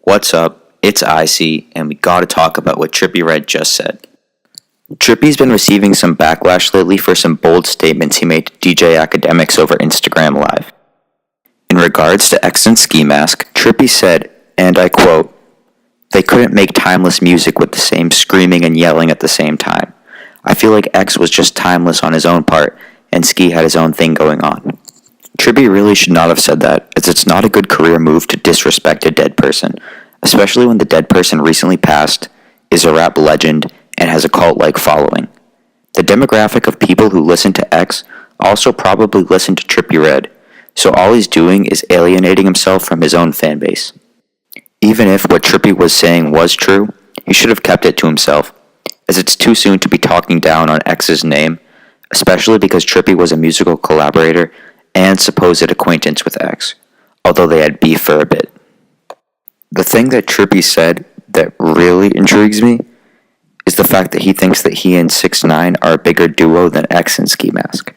What's up? It's Icy, and we gotta talk about what Trippie Redd just said. Trippie's been receiving some backlash lately for some bold statements he made to DJ academics over Instagram Live. In regards to X and Ski Mask, Trippie said, and I quote, "They couldn't make timeless music with the same screaming and yelling at the same time. I feel like X was just timeless on his own part, and Ski had his own thing going on." Trippie really should not have said that, as it's not a good career move to disrespect a dead person, especially when the dead person recently passed, is a rap legend, and has a cult-like following. The demographic of people who listen to X also probably listen to Trippie Redd, so all he's doing is alienating himself from his own fanbase. Even if what Trippie was saying was true, he should have kept it to himself, as it's too soon to be talking down on X's name, especially because Trippie was a musical collaborator and supposed acquaintance with X, although they had beef for a bit. The thing that Trippie said that really intrigues me is the fact that he thinks that he and 6ix9ine are a bigger duo than X and Ski Mask.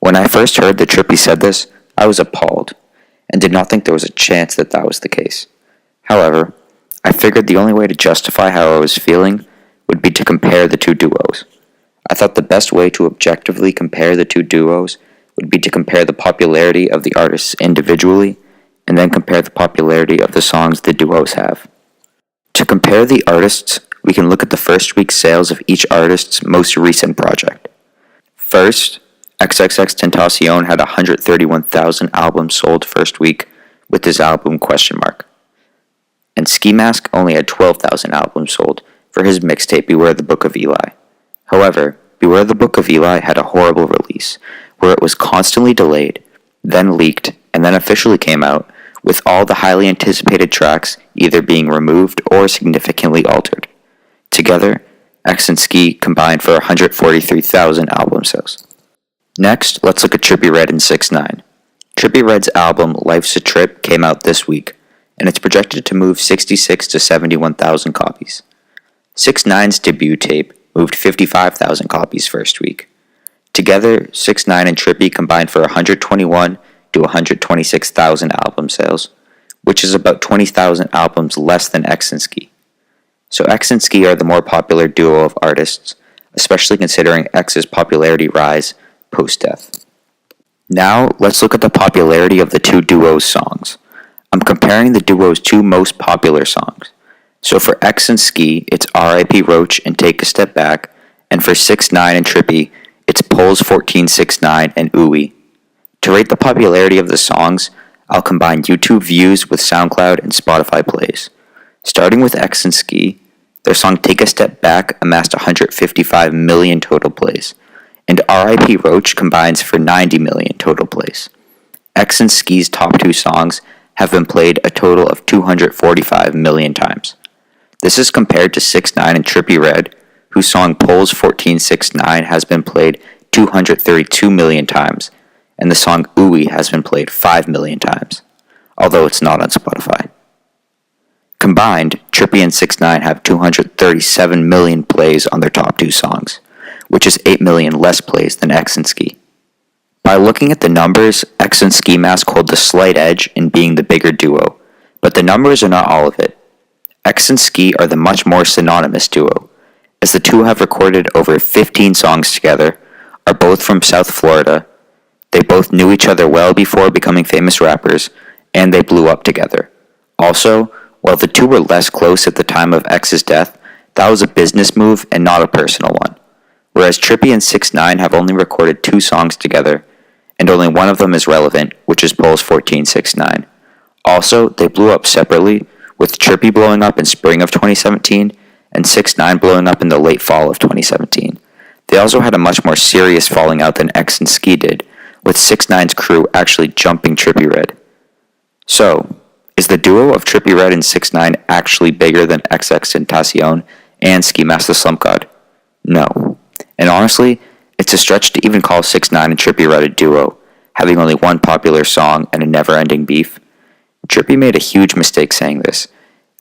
When I first heard that Trippie said this, I was appalled, and did not think there was a chance that that was the case. However, I figured the only way to justify how I was feeling would be to compare the two duos. I thought the best way to objectively compare the two duos would be to compare the popularity of the artists individually, and then compare the popularity of the songs the duos have. To compare the artists, we can look at the first week's sales of each artist's most recent project. First, XXXTentacion had 131,000 albums sold first week with his album ? And Ski Mask only had 12,000 albums sold for his mixtape Beware the Book of Eli. However, Beware the Book of Eli had a horrible release, where it was constantly delayed, then leaked, and then officially came out, with all the highly anticipated tracks either being removed or significantly altered. Together, X and Ski combined for 143,000 album sales. Next, let's look at Trippie Redd and 6ix9ine. Trippie Redd's album Life's a Trip came out this week, and it's projected to move 66 to 71,000 copies. 6ix9ine's debut tape moved 55,000 copies first week. Together, 6ix9ine and Trippie combined for 121 to 126,000 album sales, which is about 20,000 albums less than X and Ski. So X and Ski are the more popular duo of artists, especially considering X's popularity rise post-death. Now, let's look at the popularity of the two duos' songs. I'm comparing the duo's two most popular songs. So for X and Ski, it's R.I.P. Roach and Take a Step Back, and for 6ix9ine and Trippie, it's Polls 1469 and Ooey. To rate the popularity of the songs, I'll combine YouTube views with SoundCloud and Spotify plays. Starting with X and Ski, their song Take a Step Back amassed 155 million total plays, and R.I.P. Roach combines for 90 million total plays. X and Ski's top two songs have been played a total of 245 million times. This is compared to 6ix9ine and Trippie Redd, whose song Polls 1469 has been played 232 million times, and the song Ooey has been played 5 million times, although it's not on Spotify. Combined, Trippie and 6ix9ine have 237 million plays on their top two songs, which is 8 million less plays than X and Ski. By looking at the numbers, X and Ski Mask hold the slight edge in being the bigger duo, but the numbers are not all of it. X and Ski are the much more synonymous duo, as the two have recorded over 15 songs together, are both from South Florida, they both knew each other well before becoming famous rappers, and they blew up together. Also, while the two were less close at the time of X's death, that was a business move and not a personal one. Whereas Trippie and 6ix9ine have only recorded 2 songs together, and only one of them is relevant, which is Polls 1469. Also, they blew up separately, with Trippie blowing up in spring of 2017, and 6ix9ine blowing up in the late fall of 2017. They also had a much more serious falling out than X and Ski did, with 6ix9ine's crew actually jumping Trippie Redd. So, is the duo of Trippie Redd and 6ix9ine actually bigger than XXXTentacion and Ski Mask the Slumpgod? No. And honestly, it's a stretch to even call 6ix9ine and Trippie Redd a duo, having only one popular song and a never-ending beef. Trippie made a huge mistake saying this,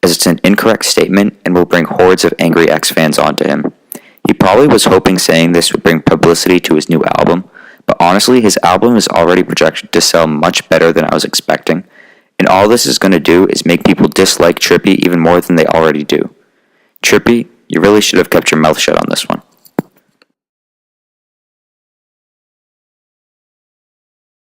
as it's an incorrect statement and will bring hordes of angry X fans onto him. He probably was hoping saying this would bring publicity to his new album, but honestly, his album is already projected to sell much better than I was expecting, And all this is going to do is make people dislike Trippie even more than they already do. Trippie, you really should have kept your mouth shut on this one.